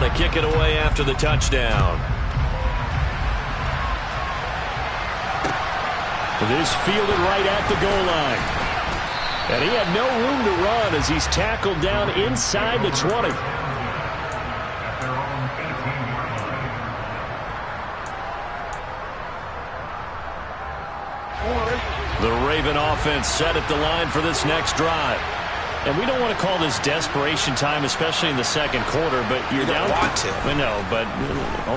to kick it away after the touchdown. This fielded right at the goal line. And he had no room to run as he's tackled down inside the 20. The Raven offense set at the line for this next drive. And we don't want to call this desperation time, especially in the second quarter, but you're down. Want to. I know, but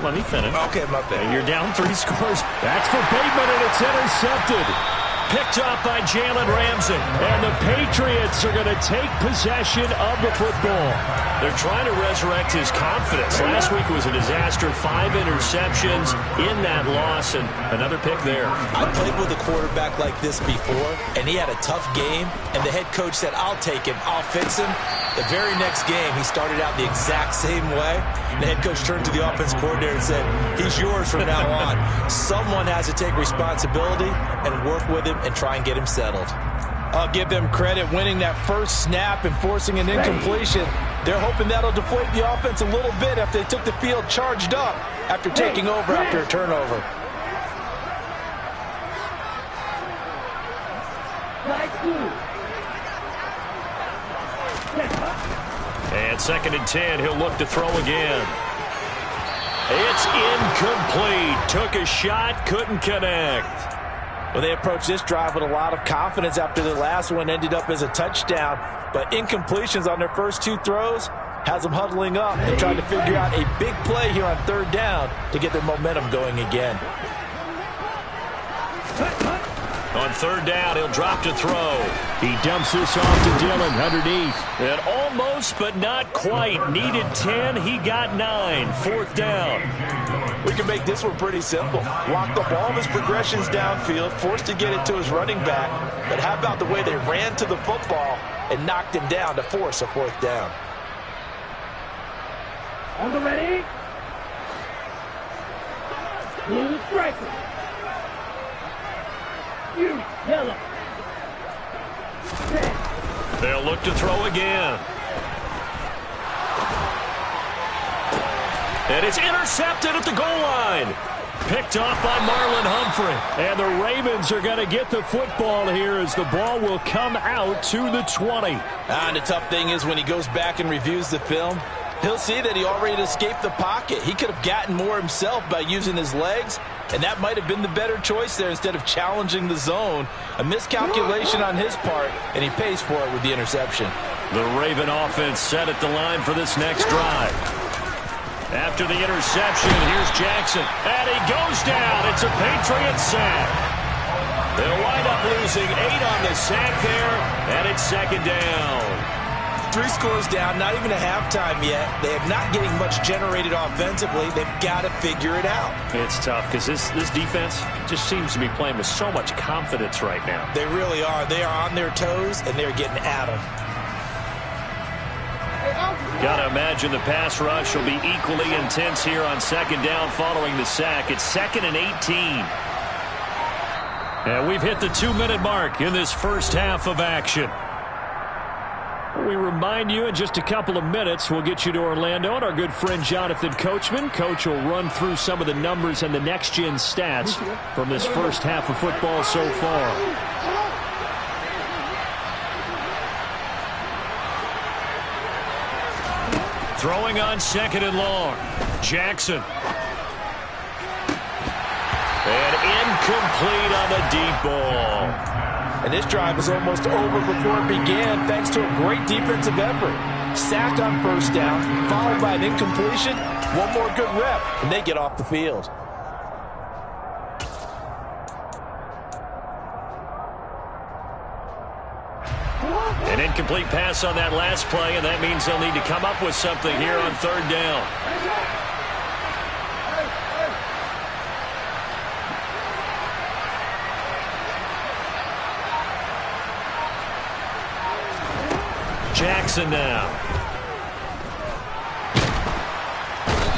let me finish. Okay, my bad. You're down 3 scores. That's for Bateman, and it's intercepted. Picked off by Jalen Ramsey. And the Patriots are going to take possession of the football. They're trying to resurrect his confidence. Last week was a disaster. 5 interceptions in that loss, and another pick there. I played with a quarterback like this before, and he had a tough game, and the head coach said, I'll take him, I'll fix him. The very next game, he started out the exact same way. The head coach turned to the offense coordinator and said, he's yours from now on. Someone has to take responsibility and work with him and try and get him settled. I'll give them credit winning that first snap and forcing an incompletion. They're hoping that'll deflate the offense a little bit after they took the field charged up after taking over after a turnover. And 2nd and 10, he'll look to throw again. It's incomplete. Took a shot, couldn't connect. Well, they approached this drive with a lot of confidence after the last one ended up as a touchdown. But incompletions on their first 2 throws has them huddling up and trying to figure out a big play here on 3rd down to get their momentum going again. On 3rd down, he'll drop to throw. He dumps this off to Dillon underneath. And almost, but not quite. Needed 10, he got 9. 4th down. We can make this one pretty simple. Locked up all of his progressions downfield, forced to get it to his running back. But how about the way they ran to the football and knocked him down to force a 4th down? On the ready. Blue striker. You yellow. They'll look to throw again. And it's intercepted at the goal line. Picked off by Marlon Humphrey. And the Ravens are going to get the football here as the ball will come out to the 20. And the tough thing is when he goes back and reviews the film, he'll see that he already escaped the pocket. He could have gotten more himself by using his legs, and that might have been the better choice there instead of challenging the zone. A miscalculation on his part, and he pays for it with the interception. The Raven offense set at the line for this next drive. After the interception, here's Jackson. And he goes down. It's a Patriot sack. They'll wind up losing 8 on the sack there, and it's 2nd down. 3 scores down, not even a halftime yet. They are not getting much generated offensively. They've got to figure it out. It's tough because this defense just seems to be playing with so much confidence right now. They really are. They are on their toes, and they're getting at them. Got to imagine the pass rush will be equally intense here on 2nd down following the sack. It's 2nd and 18. And we've hit the 2-minute mark in this first half of action. We remind you in just a couple of minutes we'll get you to Orlando and our good friend Jonathan Coachman. Coach will run through some of the numbers and the next-gen stats from this first half of football so far. Throwing on 2nd and long. Jackson. And incomplete on the deep ball. And this drive is almost over before it began thanks to a great defensive effort. Sack on 1st down, followed by an incompletion. One more good rep, and they get off the field. An incomplete pass on that last play, and that means they'll need to come up with something here on 3rd down. Jackson now.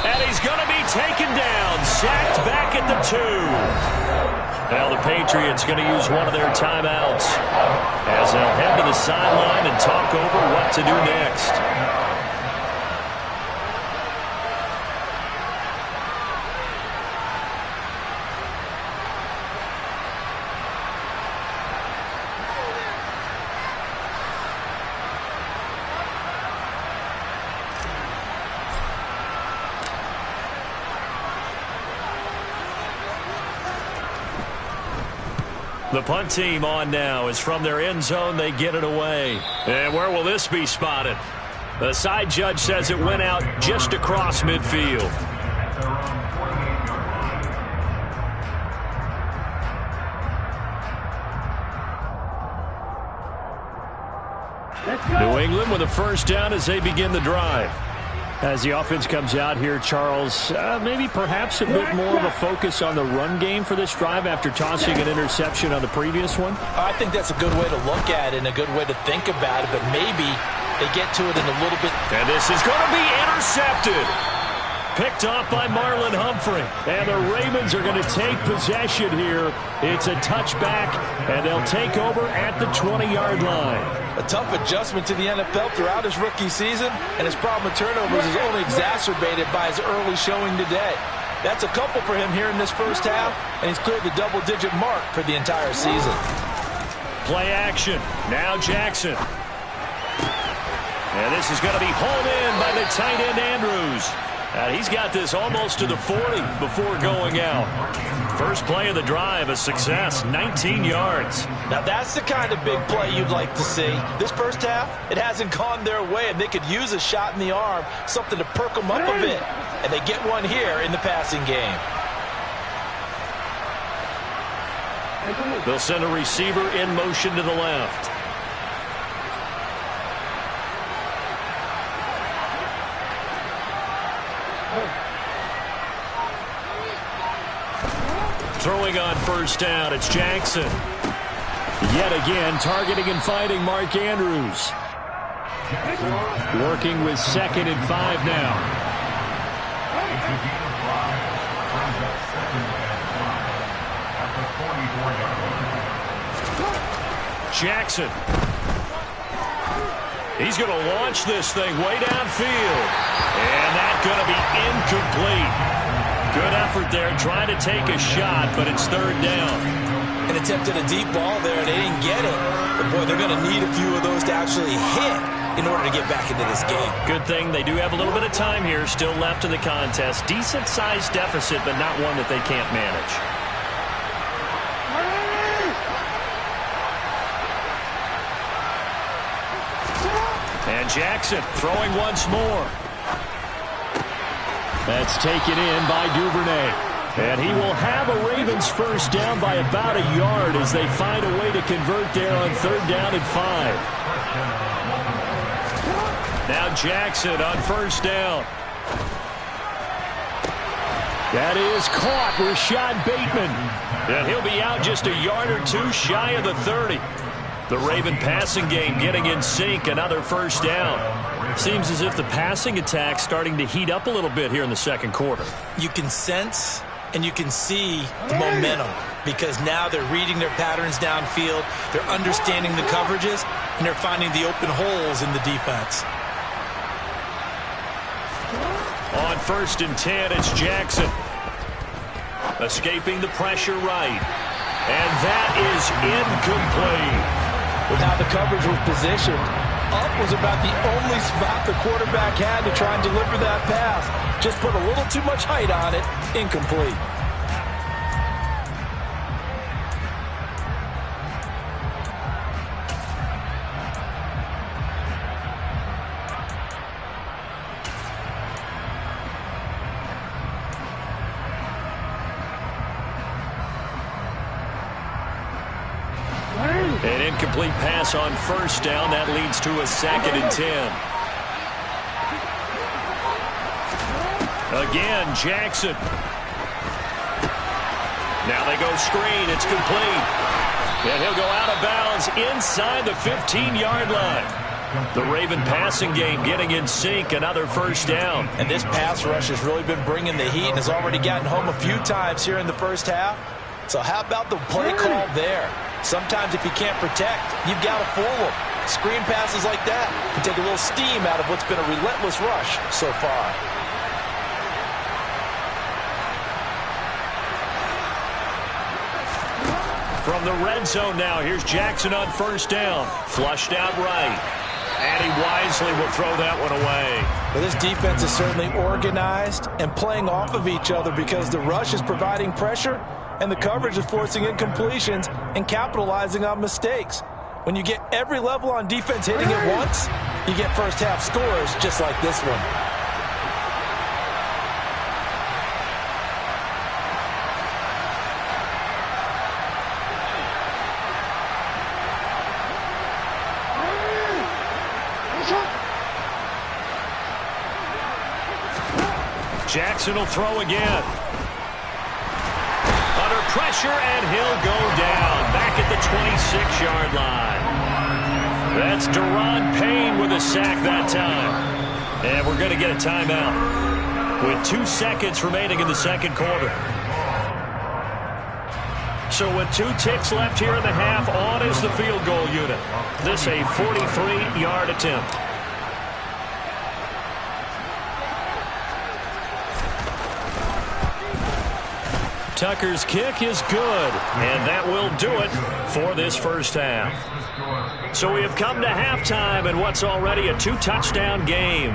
And he's going to be taken down. Sacked back at the 2. Now the Patriots going to use one of their timeouts as they'll head to the sideline and talk over what to do next. The punt team on now is from their end zone. They get it away. And where will this be spotted? The side judge says it went out just across midfield. New England with a first down as they begin the drive. As the offense comes out here, Charles, maybe perhaps a bit more of a focus on the run game for this drive after tossing an interception on the previous one? I think that's a good way to look at it and a good way to think about it, but maybe they get to it in a little bit. And this is going to be intercepted. Picked off by Marlon Humphrey. And the Ravens are going to take possession here. It's a touchback, and they'll take over at the 20-yard line. A tough adjustment to the NFL throughout his rookie season, and his problem with turnovers is only exacerbated by his early showing today. That's a couple for him here in this first half, and he's cleared the double-digit mark for the entire season. Play action. Now Jackson. And this is going to be hauled in by the tight end Andrews. And he's got this almost to the 40 before going out. First play of the drive, a success, 19 yards. Now that's the kind of big play you'd like to see. This first half, it hasn't gone their way, and they could use a shot in the arm, something to perk them up a bit. And they get one here in the passing game. They'll send a receiver in motion to the left. Throwing on first down, it's Jackson. Yet again, targeting and fighting Mark Andrews. Working with 2nd and 5 now. Jackson. He's going to launch this thing way downfield. And that's going to be incomplete. Good effort there, trying to take a shot, but it's 3rd down. And attempted a deep ball there, and they didn't get it. But, boy, they're going to need a few of those to actually hit in order to get back into this game. Good thing they do have a little bit of time here still left in the contest. Decent-sized deficit, but not one that they can't manage. And Jackson throwing once more. That's taken in by Duvernay. And he will have a Ravens first down by about a yard as they find a way to convert there on 3rd down and 5. Now Jackson on first down. That is caught, Rashad Bateman. And he'll be out just a yard or two shy of the 30. The Raven passing game getting in sync, another first down. Seems as if the passing attack's starting to heat up a little bit here in the second quarter. You can sense and you can see the momentum because now they're reading their patterns downfield, they're understanding the coverages, and they're finding the open holes in the defense. On 1st and 10, it's Jackson. Escaping the pressure right. And that is incomplete. With how the coverage was positioned, up was about the only spot the quarterback had to try and deliver that pass. Just put a little too much height on it. Incomplete. An incomplete pass on first down. That leads to a 2nd and 10. Again, Jackson. Now they go screen. It's complete. And he'll go out of bounds inside the 15-yard line. The Raven passing game getting in sync. Another first down. And this pass rush has really been bringing the heat and has already gotten home a few times here in the first half. So how about the play call there? Sometimes if you can't protect, you've got to fool them. Screen passes like that can take a little steam out of what's been a relentless rush so far. From the red zone now, here's Jackson on first down. Flushed out right. And he wisely will throw that one away. Well, this defense is certainly organized and playing off of each other because the rush is providing pressure and the coverage is forcing incompletions and capitalizing on mistakes. When you get every level on defense hitting it once, you get first half scores just like this one. Jackson will throw again. Under pressure, and he'll go down. Back at the 26-yard line. That's Deron Payne with a sack that time. And we're going to get a timeout with 2 seconds remaining in the second quarter. So with 2 ticks left here in the half, on is the field goal unit. This a 43-yard attempt. Tucker's kick is good, and that will do it for this first half. So we have come to halftime in what's already a 2-touchdown game.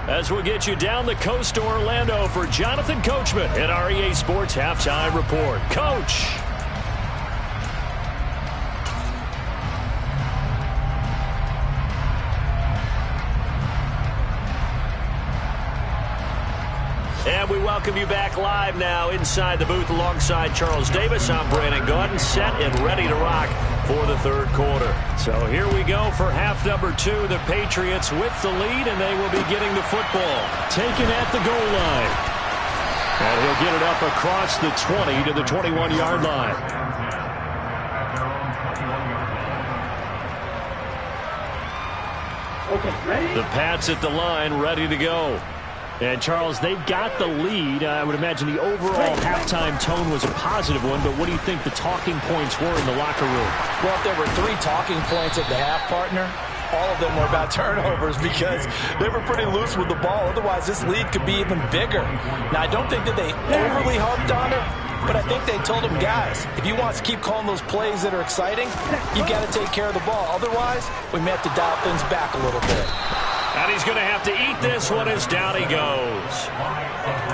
As we'll get you down the coast to Orlando for Jonathan Coachman at our EA Sports Halftime Report. Coach! And we welcome you back live now inside the booth alongside Charles Davis. I'm Brandon Gaudin, set and ready to rock for the third quarter. So here we go for half number 2. The Patriots with the lead, and they will be getting the football. Taken at the goal line. And he'll get it up across the 20 to the 21-yard line. Okay, ready? The Pats at the line, ready to go. And, Charles, they've got the lead. I would imagine the overall halftime tone was a positive one, but what do you think the talking points were in the locker room? Well, if there were 3 talking points at the half, partner, all of them were about turnovers because they were pretty loose with the ball. Otherwise, this lead could be even bigger. Now, I don't think that they overly harped on it, but I think they told them, guys, if you want to keep calling those plays that are exciting, you've got to take care of the ball. Otherwise, we may have to dial things back a little bit. And he's going to have to eat this one as down he goes.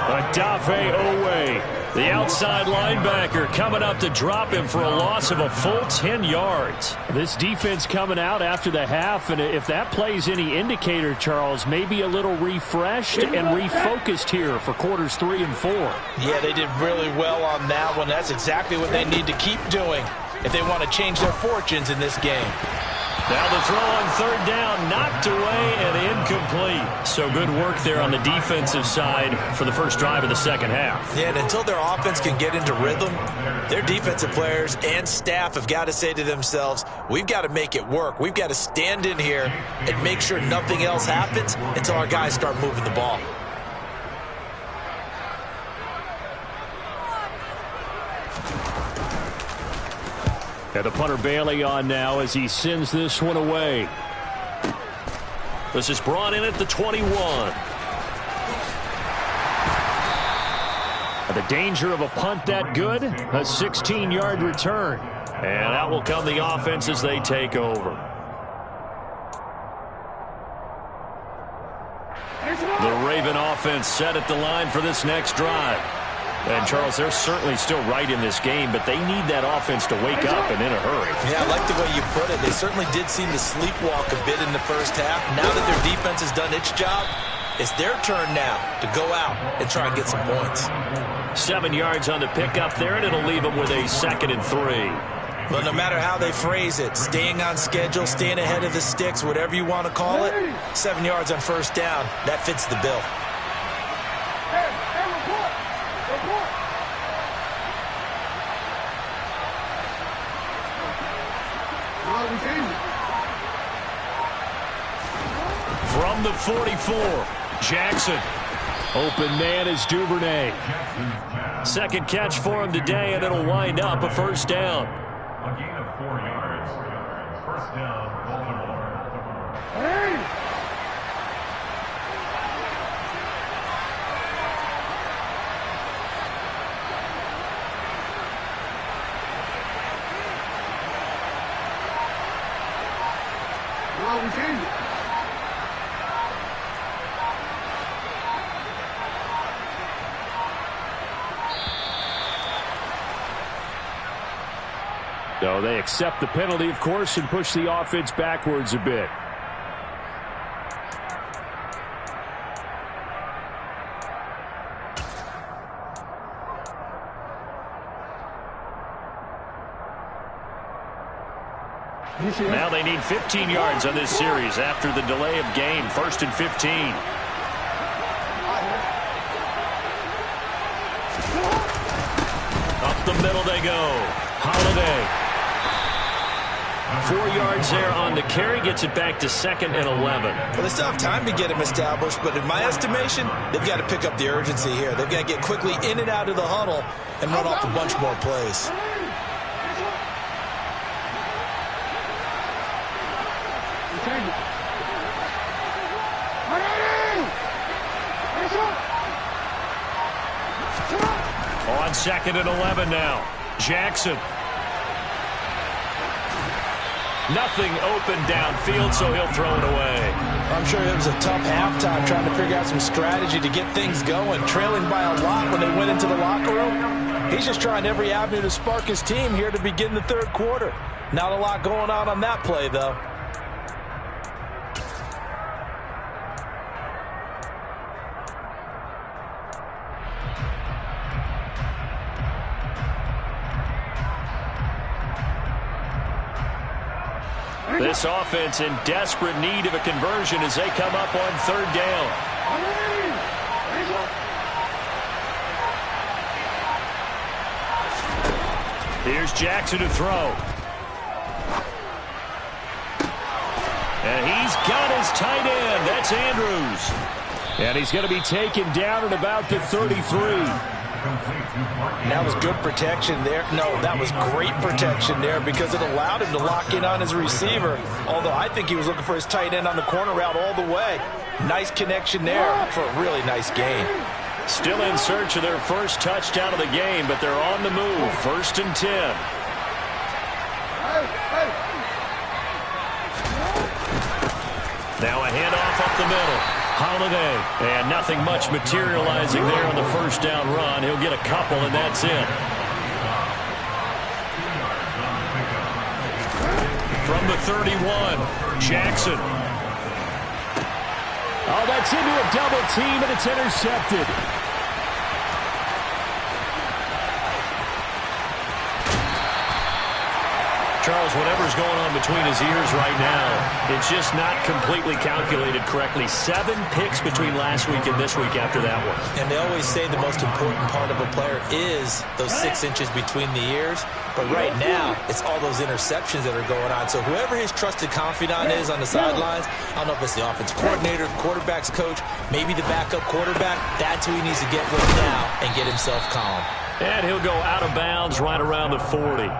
Odafe Oweh, the outside linebacker, coming up to drop him for a loss of a full 10 yards. This defense coming out after the half, and if that plays any indicator, Charles, maybe a little refreshed and refocused here for quarters 3 and 4. Yeah, they did really well on that one. That's exactly what they need to keep doing if they want to change their fortunes in this game. Now the throw on third down, knocked away and incomplete. So good work there on the defensive side for the first drive of the second half. Yeah, and until their offense can get into rhythm, their defensive players and staff have got to say to themselves, we've got to make it work. We've got to stand in here and make sure nothing else happens until our guys start moving the ball. And the punter Bailey on now as he sends this one away. This is brought in at the 21. The danger of a punt that good, a 16-yard return. And out will come the offense as they take over. The Raven offense set at the line for this next drive. And, Charles, they're certainly still right in this game, but they need that offense to wake up and in a hurry. Yeah, I like the way you put it. They certainly did seem to sleepwalk a bit in the first half. Now that their defense has done its job, it's their turn now to go out and try and get some points. 7 yards on the pickup there, and it'll leave them with a 2nd and 3. But no matter how they phrase it, staying on schedule, staying ahead of the sticks, whatever you want to call it, 7 yards on first down, that fits the bill. From the 44, Jackson. Open man is Duvernay. Second catch for him today, and it'll wind up a first down. A gain of 4 yards. First down, Baltimore. So they accept the penalty, of course, and push the offense backwards a bit. Now they need 15 yards on this series after the delay of game. 1st and 15. Up the middle they go. Holiday. 4 yards there on the carry. Gets it back to 2nd and 11. Well, they still have time to get him established, but in my estimation, they've got to pick up the urgency here. They've got to get quickly in and out of the huddle and run off a bunch more plays. On 2nd and 11 now. Jackson. Nothing open downfield, so he'll throw it away. I'm sure it was a tough halftime trying to figure out some strategy to get things going. Trailing by a lot when they went into the locker room. He's just trying every avenue to spark his team here to begin the 3rd quarter. Not a lot going on that play, though. This offense in desperate need of a conversion as they come up on 3rd down. Here's Jackson to throw. And he's got his tight end. That's Andrews. And he's going to be taken down at about the 33. That was good protection there. No, that was great protection there because it allowed him to lock in on his receiver. Although I think he was looking for his tight end on the corner route all the way. Nice connection there for a really nice gain. Still in search of their first touchdown of the game, but they're on the move. 1st and 10. Now a handoff up the middle. Holiday. And nothing much materializing there on the 1st down run. He'll get a couple, and that's it. From the 31, Jackson. Oh, that's into a double team, and it's intercepted. Charles, whatever's going on between his ears right now, it's just not completely calculated correctly. 7 picks between last week and this week after that one. And they always say the most important part of a player is those 6 inches between the ears. But right now, it's all those interceptions that are going on. So whoever his trusted confidant is on the sidelines, I don't know if it's the offensive coordinator, the quarterback's coach, maybe the backup quarterback, that's who he needs to get with now and get himself calm. And he'll go out of bounds right around the 40.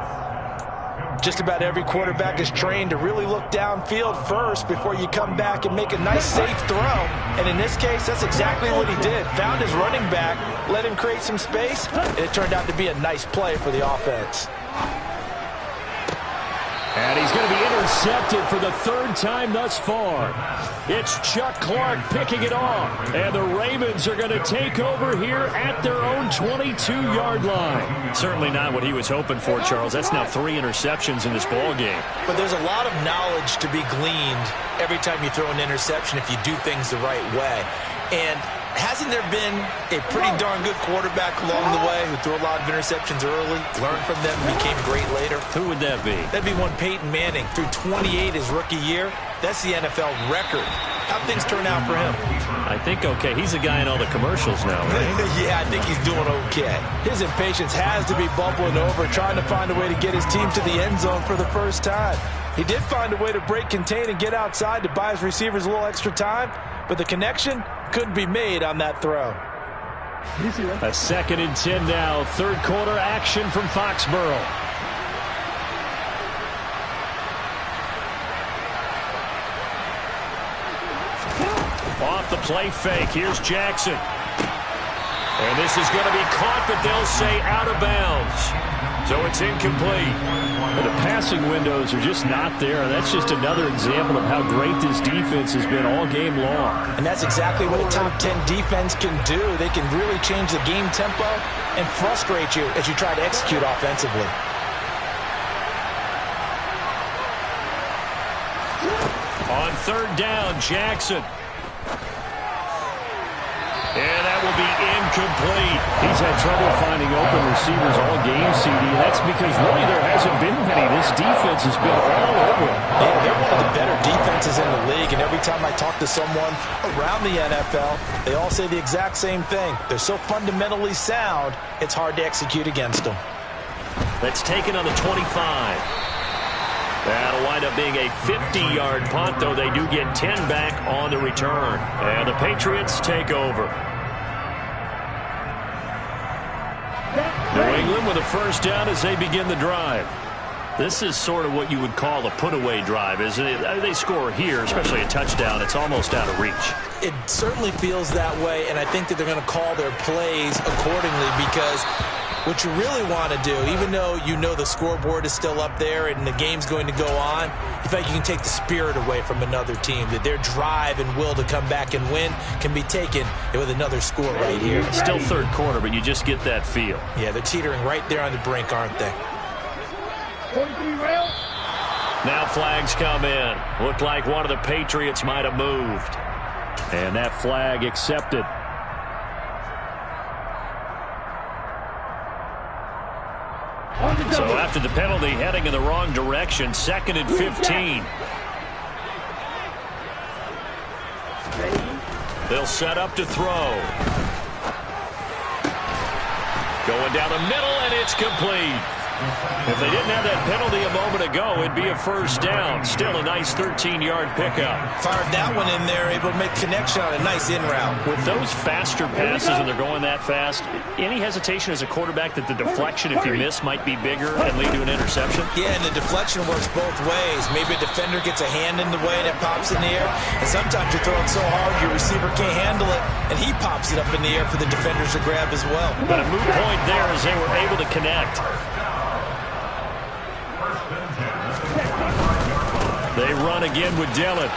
Just about every quarterback is trained to really look downfield first before you come back and make a nice, safe throw. And in this case, that's exactly what he did. Found his running back, let him create some space, and it turned out to be a nice play for the offense. And he's going to be intercepted for the 3rd time thus far. It's Chuck Clark picking it off. And the Ravens are going to take over here at their own 22-yard line. Certainly not what he was hoping for, Charles. That's now 3 interceptions in this ball game. But there's a lot of knowledge to be gleaned every time you throw an interception if you do things the right way. And hasn't there been a pretty darn good quarterback along the way who threw a lot of interceptions early, learned from them, became great later? Who would that be? That'd be one Peyton Manning. Threw 28 his rookie year. That's the NFL record. How'd things turn out for him? I think okay. He's a guy in all the commercials now, right? Yeah, I think he's doing okay. His impatience has to be bubbling over, trying to find a way to get his team to the end zone for the first time. He did find a way to break contain and get outside to buy his receivers a little extra time, but the connection couldn't be made on that throw. A 2nd and 10 now. 3rd quarter action from Foxborough. Off the play fake. Here's Jackson. And this is going to be caught, but they'll say out of bounds. So it's incomplete. The passing windows are just not there. That's just another example of how great this defense has been all game long. And that's exactly what a top 10 defense can do. They can really change the game tempo and frustrate you as you try to execute offensively. third down, Jackson. And that will be incomplete. He's had trouble finding open receivers all game, CD. That's because really there hasn't been many. This defense has been all over him. Yeah, they're one of the better defenses in the league, and every time I talk to someone around the NFL, they all say the exact same thing. They're so fundamentally sound, it's hard to execute against them. That's taken on the 25. That'll wind up being a 50-yard punt, though they do get 10 back on the return. And the Patriots take over. New England with a first down as they begin the drive. This is sort of what you would call a put-away drive, isn't it? They score here, especially a touchdown. It's almost out of reach. It certainly feels that way, and I think that they're going to call their plays accordingly because what you really want to do, even though you know the scoreboard is still up there and the game's going to go on, in fact, you can take the spirit away from another team, that their drive and will to come back and win can be taken with another score right here. It's still third quarter, but you just get that feel. Yeah, they're teetering right there on the brink, aren't they? 43 rounds. Now flags come in. Looked like one of the Patriots might have moved. And that flag accepted. So after the penalty, heading in the wrong direction, 2nd and 15. They'll set up to throw. Going down the middle, and it's complete. If they didn't have that penalty a moment ago, it'd be a first down. Still a nice 13-yard pickup. Fired that one in there, able to make connection on a nice in route. With those faster passes and they're going that fast, any hesitation as a quarterback that the deflection, if you miss, might be bigger and lead to an interception? Yeah, and the deflection works both ways. Maybe a defender gets a hand in the way and it pops in the air, and sometimes you throw it so hard your receiver can't handle it, and he pops it up in the air for the defenders to grab as well. But a moot point there as they were able to connect. They run again with Dillon.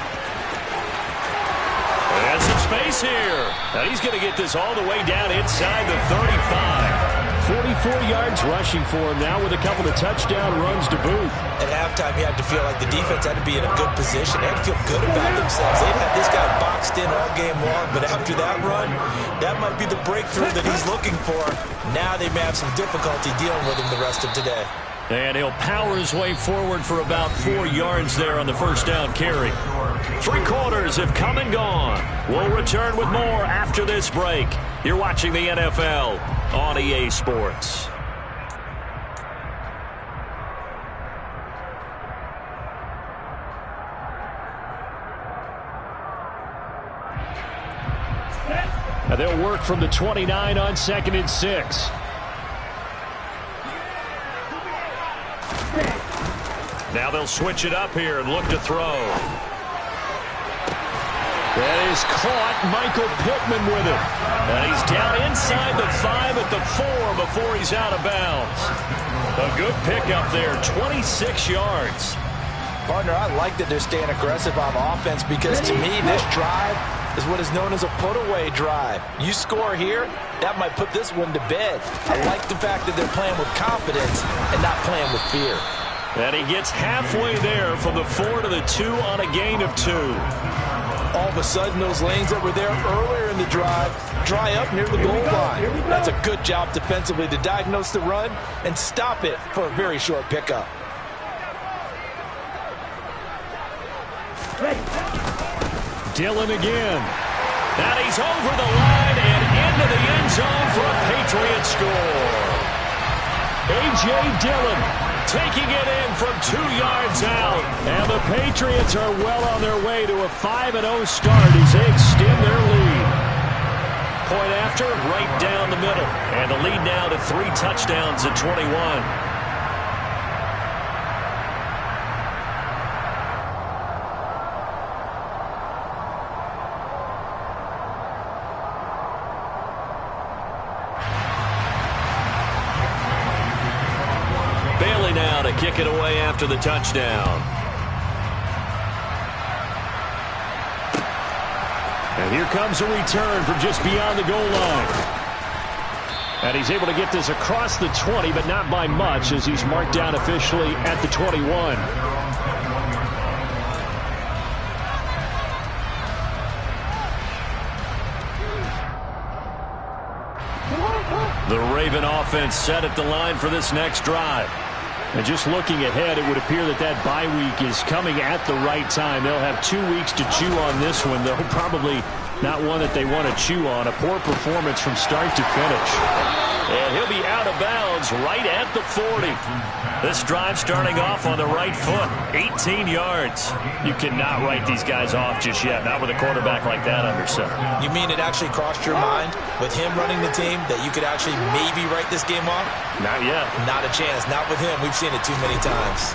There's some space here. Now he's going to get this all the way down inside the 35. 44 yards rushing for him now with a couple of touchdown runs to boot. At halftime, you had to feel like the defense had to be in a good position. They had to feel good about themselves. They've had this guy boxed in all game long, but after that run, that might be the breakthrough that he's looking for. Now they may have some difficulty dealing with him the rest of today. And he'll power his way forward for about 4 yards there on the first down carry. 3 quarters have come and gone. We'll return with more after this break. You're watching the NFL on EA Sports. Now they'll work from the 29 on 2nd and 6. Now they'll switch it up here and look to throw. That is caught. Michael Pittman with it. And he's down inside the 5 at the 4 before he's out of bounds. A good pickup there, 26 yards. Partner, I like that they're staying aggressive on offense because to me this drive is what is known as a put-away drive. You score here, that might put this one to bed. I like the fact that they're playing with confidence and not playing with fear. And he gets halfway there from the 4 to the 2 on a gain of 2. All of a sudden, those lanes that were there earlier in the drive dry up near the goal line. That's a good job defensively to diagnose the run and stop it for a very short pickup. Dillon again. And he's over the line and into the end zone for a Patriot score. A.J. Dillon taking it in from 2 yards out. And the Patriots are well on their way to a 5-0 start as they extend their lead. Point after, right down the middle. And the lead now to 3 touchdowns at 21. Now to kick it away after the touchdown. And here comes a return from just beyond the goal line. And he's able to get this across the 20, but not by much as he's marked down officially at the 21. The Raven offense set at the line for this next drive. And just looking ahead, it would appear that that bye week is coming at the right time. They'll have 2 weeks to chew on this one, though probably not one that they want to chew on. A poor performance from start to finish. And he'll be out of bounds right at the 40. This drive starting off on the right foot. 18 yards. You cannot write these guys off just yet, not with a quarterback like that under center. You mean it actually crossed your mind with him running the team that you could actually maybe write this game off? Not yet. Not a chance. Not with him. We've seen it too many times.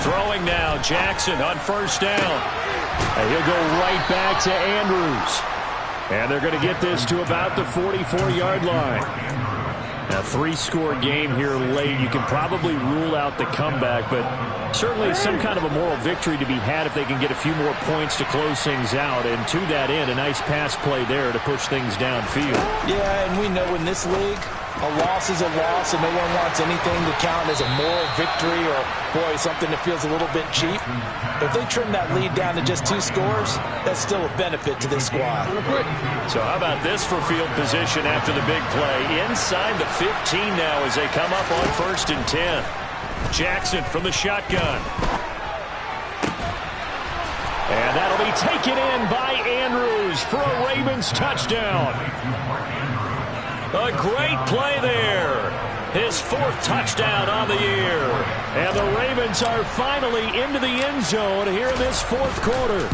Throwing now, Jackson on first down. And he'll go right back to Andrews. And they're going to get this to about the 44-yard line. A 3-score game here late. You can probably rule out the comeback, but certainly some kind of a moral victory to be had if they can get a few more points to close things out. And to that end, a nice pass play there to push things downfield. Yeah, and we know in this league, a loss is a loss, and no one wants anything to count as a moral victory or, boy, something that feels a little bit cheap. But if they trim that lead down to just 2 scores, that's still a benefit to this squad. So how about this for field position after the big play? Inside the 15 now as they come up on 1st and 10. Jackson from the shotgun. And that'll be taken in by Andrews for a Ravens touchdown. A great play there. His 4th touchdown on the year. And the Ravens are finally into the end zone here in this 4th quarter.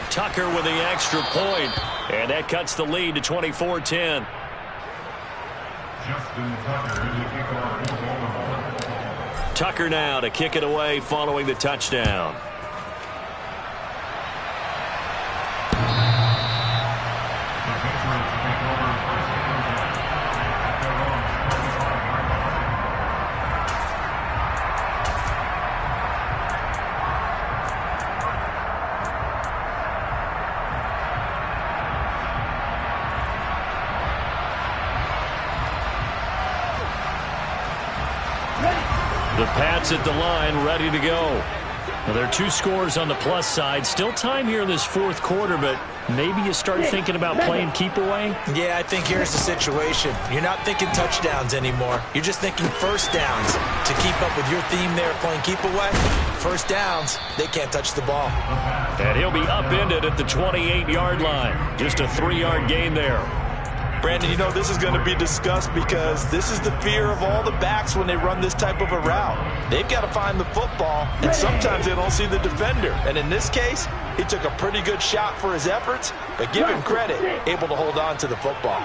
Tucker with the extra point. And that cuts the lead to 24-10. Tucker now to kick it away following the touchdown. The Pats at the line, ready to go. Well, there are 2 scores on the plus side. Still time here in this 4th quarter, but maybe you start thinking about playing keep away? Yeah, I think here's the situation. You're not thinking touchdowns anymore. You're just thinking first downs. To keep up with your theme there, playing keep away, first downs, they can't touch the ball. And he'll be upended at the 28-yard line. Just a 3-yard gain there. Brandon, you know, this is going to be discussed because this is the fear of all the backs when they run this type of a route. They've got to find the football, and sometimes they don't see the defender. And in this case, he took a pretty good shot for his efforts, but give him credit, able to hold on to the football.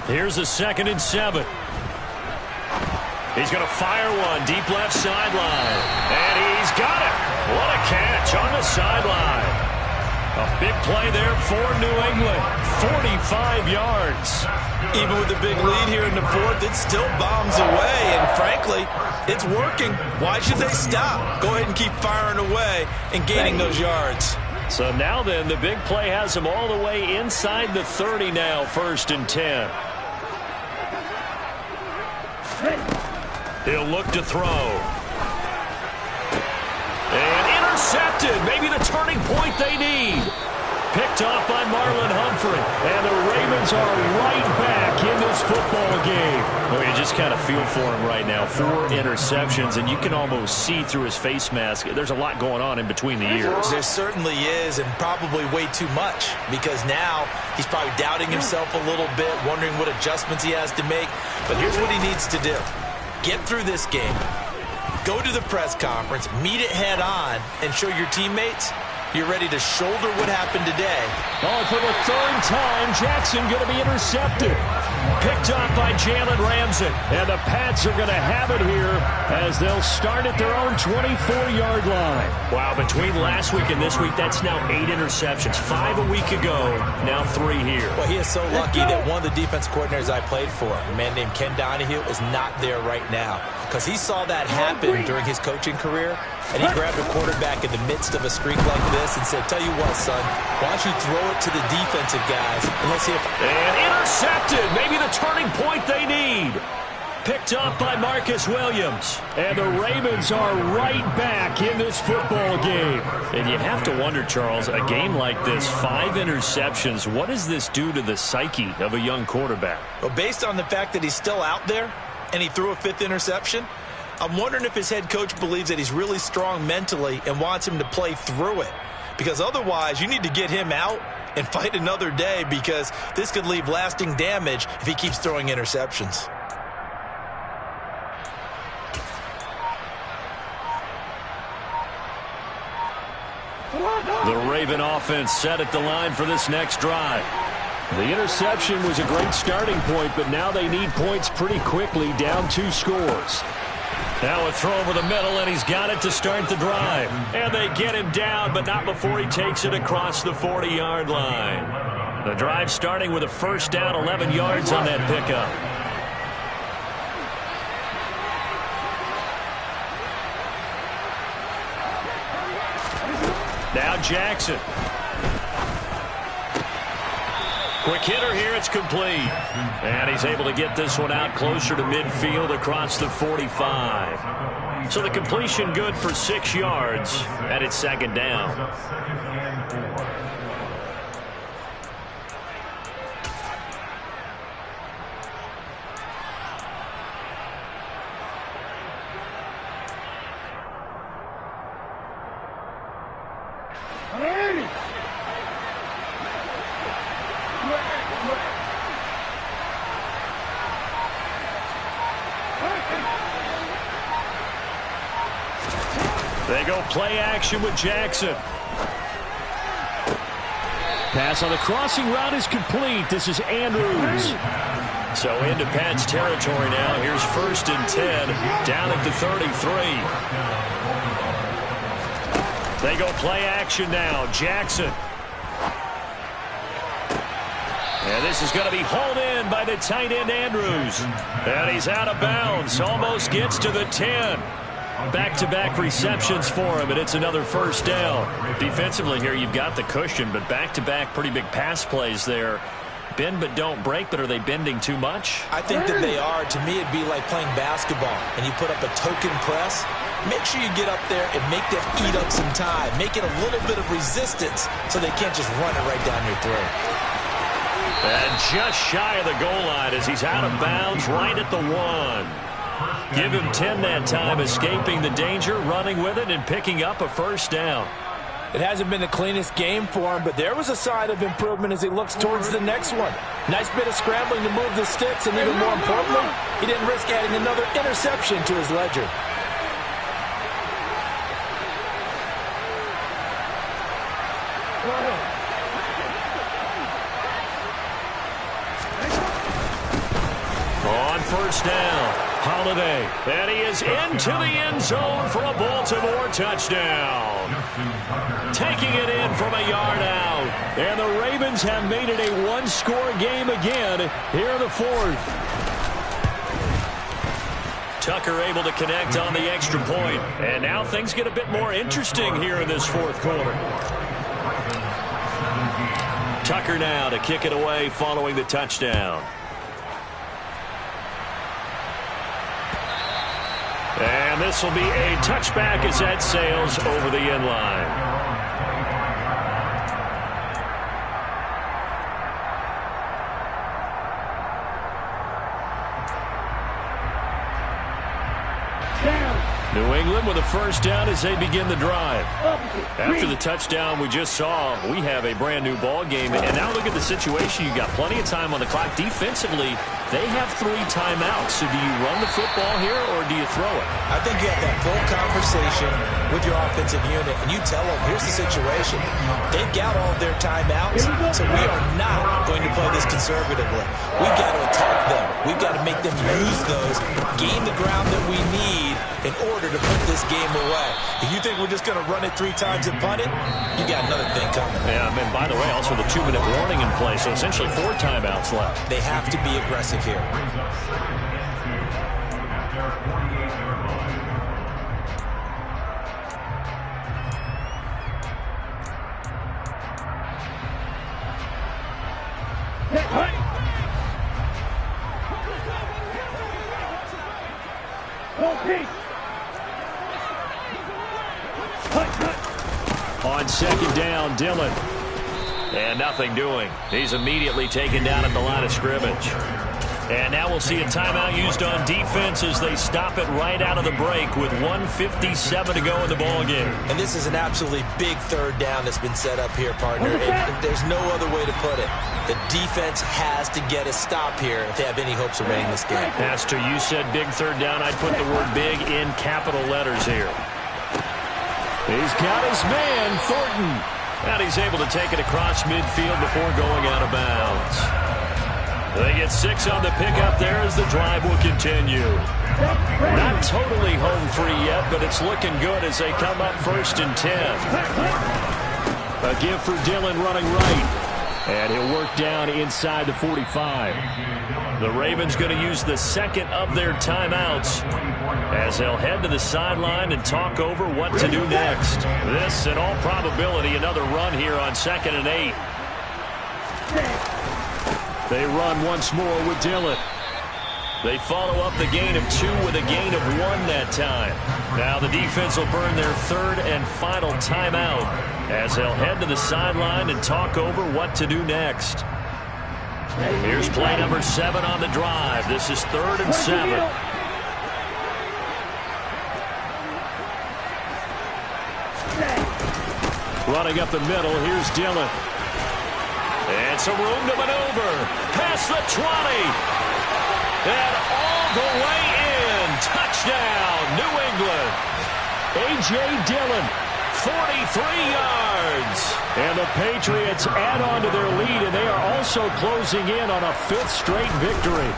Here's a 2nd and 7. He's going to fire one deep left sideline. And he's got it. What a catch on the sideline. A big play there for New England. 45 yards. Even with the big lead here in the 4th, it still bombs away. And frankly, it's working. Why should they stop? Go ahead and keep firing away and gaining those yards. So now then, the big play has him all the way inside the 30 now, 1st and 10. He'll look to throw. And intercepted. Maybe the turning point they need. Picked off by Marlon Humphrey. And the Ravens are right back in this football game. Well, you just kind of feel for him right now. 4 interceptions, and you can almost see through his face mask. There's a lot going on in between the ears. There certainly is, and probably way too much, because now he's probably doubting himself a little bit, wondering what adjustments he has to make. But here's what he needs to do. Get through this game. Go to the press conference, meet it head on, and show your teammates you're ready to shoulder what happened today. Oh, for the 3rd time, Jackson going to be intercepted. Picked off by Jalen Ramsey. And the Pats are going to have it here as they'll start at their own 24-yard line. Wow, between last week and this week, that's now 8 interceptions. 5 a week ago, now 3 here. Well, he is so lucky that one of the defense coordinators I played for, a man named Ken Donahue, is not there right now. Because he saw that happen during his coaching career, and he grabbed a quarterback in the midst of a streak like this and said, tell you what, son, why don't you throw it to the defensive guys, and let's see if... And intercepted. Maybe the turning point they need. Picked off by Marcus Williams. And the Ravens are right back in this football game. And you have to wonder, Charles, a game like this, 5 interceptions, what does this do to the psyche of a young quarterback? Well, based on the fact that he's still out there and he threw a 5th interception, I'm wondering if his head coach believes that he's really strong mentally and wants him to play through it. Because otherwise, you need to get him out and fight another day, because this could leave lasting damage if he keeps throwing interceptions. The Raven offense set at the line for this next drive. The interception was a great starting point, but now they need points pretty quickly, down 2 scores. Now a throw over the middle, and he's got it to start the drive. And they get him down, but not before he takes it across the 40-yard line. The drive starting with a first down, 11 yards on that pickup. Now Jackson. Quick hitter here, it's complete. And he's able to get this one out closer to midfield across the 45. So the completion good for 6 yards, and it's second down. They go play action with Jackson. Pass on the crossing route is complete. This is Andrews. So into Pat's territory now. Here's 1st and 10 down at the 33. They go play action now. Jackson. And this is going to be hauled in by the tight end Andrews. And he's out of bounds. Almost gets to the 10. Back-to-back receptions for him, and it's another first down. Defensively here, you've got the cushion, but back-to-back pretty big pass plays there. Bend but don't break, but are they bending too much? I think that they are. To me, it'd be like playing basketball, and you put up a token press. Make sure you get up there and make them eat up some time. Make it a little bit of resistance so they can't just run it right down your throat. And just shy of the goal line as he's out of bounds right at the 1. Give him 10 that time, escaping the danger, running with it, and picking up a first down. It hasn't been the cleanest game for him, but there was a sign of improvement as he looks towards the next one. Nice bit of scrambling to move the sticks, and even more importantly, he didn't risk adding another interception to his ledger. On first down, Holiday, and he is into the end zone for a Baltimore touchdown. Taking it in from a yard out, and the Ravens have made it a 1-score game again here in the 4th. Tucker able to connect on the extra point, and now things get a bit more interesting here in this 4th quarter. Tucker now to kick it away following the touchdown. And this will be a touchback as that sails over the end line. New England with a first down as they begin the drive. After the touchdown we just saw, we have a brand new ball game. And now look at the situation. You've got plenty of time on the clock. Defensively, they have 3 timeouts. So do you run the football here or do you throw it? I think you have that full conversation with your offensive unit, and you tell them, here's the situation. They've got all of their timeouts, so we are not going to play this conservatively. We've got to attack them. We've got to make them use those, gain the ground that we need in order to put this game away. If you think we're just going to run it 3 times and punt it, you got another thing coming. Yeah, and by the way, also the 2-minute warning in play, so essentially 4 timeouts left. They have to be aggressive here. On second down, Dillon. And nothing doing. He's immediately taken down at the line of scrimmage. And now we'll see a timeout used on defense as they stop it right out of the break with 1:57 to go in the ballgame. And this is an absolutely big third down that's been set up here, partner. And there's no other way to put it. The defense has to get a stop here if they have any hopes of winning this game. Pastor, you said big third down. I'd put the word big in capital letters here. He's got his man, Thornton. And he's able to take it across midfield before going out of bounds. They get 6 on the pickup there as the drive will continue. Not totally home free yet, but it's looking good as they come up 1st and 10. A give for Dillon running right. And he'll work down inside the 45. The Ravens going to use the second of their timeouts as they'll head to the sideline and talk over what to do next. This, in all probability, another run here on 2nd and 8. They run once more with Dillon. They follow up the gain of 2 with a gain of 1 that time. Now the defense will burn their 3rd and final timeout as they'll head to the sideline and talk over what to do next. Here's play number 7 on the drive. This is 3rd and 7. Running up the middle, here's Dillon. And some room to maneuver. Past the 20. And all the way in. Touchdown, New England. A.J. Dillon, 43 yards. And the Patriots add on to their lead, and they are also closing in on a 5th straight victory.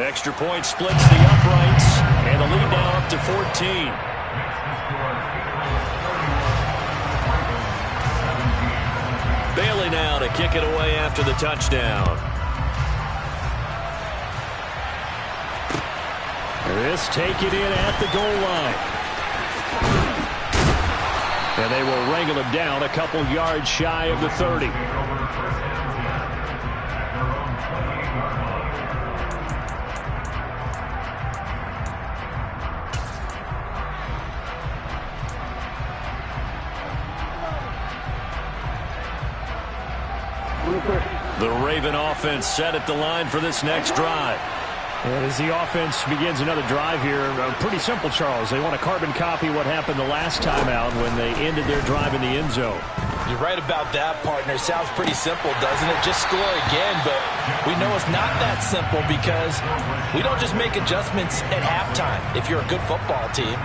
Extra point splits the uprights, and the lead now up to 14. Bailey now to kick it away after the touchdown. This take it in at the goal line. And they will wrangle him down a couple yards shy of the 30. The Raven offense set at the line for this next drive. And as the offense begins another drive here, pretty simple, Charles. They want to carbon copy what happened the last time out when they ended their drive in the end zone. You're right about that, partner. Sounds pretty simple, doesn't it? Just score again, but we know it's not that simple because we don't just make adjustments at halftime if you're a good football team.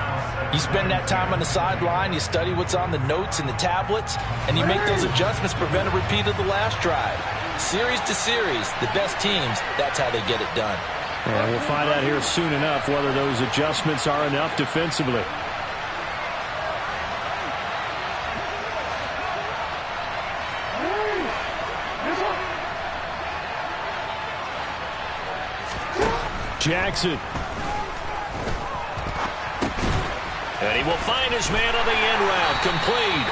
You spend that time on the sideline, you study what's on the notes and the tablets, and you make those adjustments to prevent a repeat of the last drive. Series to series, the best teams, that's how they get it done. And we'll find out here soon enough whether those adjustments are enough defensively. Jackson. And he will find his man on the end route. Complete.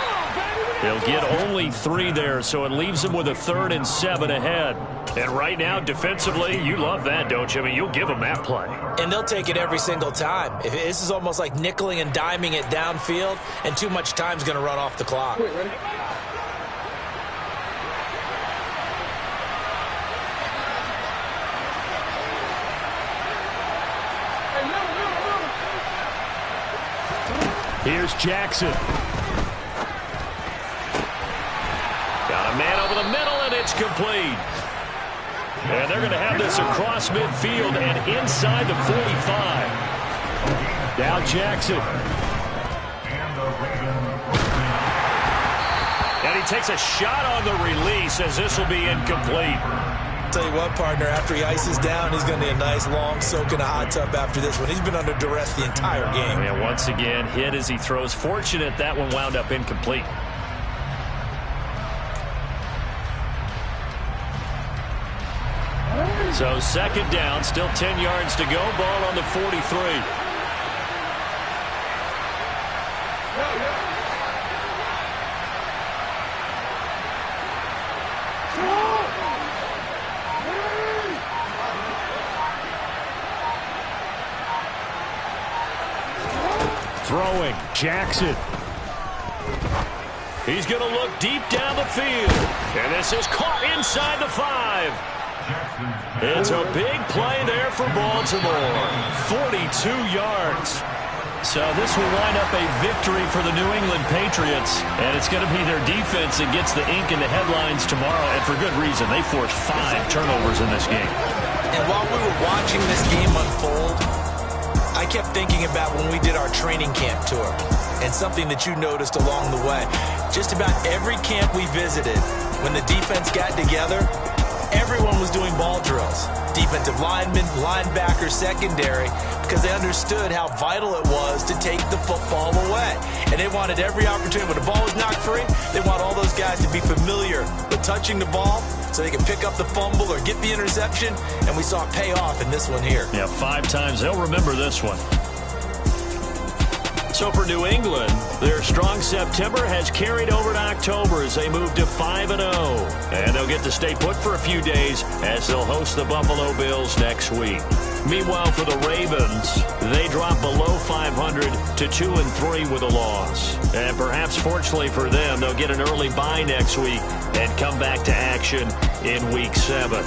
They'll get only 3 there, so it leaves them with a 3rd and 7 ahead. And right now, defensively, you love that, don't you? I mean, you'll give them that play. And they'll take it every single time. This is almost like nickeling and diming it downfield, and too much time's going to run off the clock. Here's Jackson. Got a man over the middle, and it's complete. And they're going to have this across midfield and inside the 45. Now Jackson. And he takes a shot on the release as this will be incomplete. Tell you what, partner, after he ices down, he's going to need a nice long soak in a hot tub after this one. He's been under duress the entire game. And once again, hit as he throws. Fortunate that one wound up incomplete. So 2nd down, still 10 yards to go. Ball on the 43. Jackson. He's going to look deep down the field. And this is caught inside the 5. It's a big play there for Baltimore. 42 yards. So this will wind up a victory for the New England Patriots. And it's going to be their defense that gets the ink in the headlines tomorrow. And for good reason. They forced 5 turnovers in this game. And while we were watching this game unfold, I kept thinking about when we did our training camp tour. And something that you noticed along the way. Just about every camp we visited, when the defense got together, everyone was doing ball drills. Defensive linemen, linebackers, secondary, because they understood how vital it was to take the football away. And they wanted every opportunity. When the ball was knocked free, they want all those guys to be familiar with touching the ball so they can pick up the fumble or get the interception. And we saw it pay off in this one here. Yeah, 5 times. They'll remember this one. So for New England, their strong September has carried over to October as they move to 5-0. And they'll get to stay put for a few days as they'll host the Buffalo Bills next week. Meanwhile, for the Ravens, they drop below 500 to 2-3 with a loss. And perhaps fortunately for them, they'll get an early bye next week and come back to action in Week 7.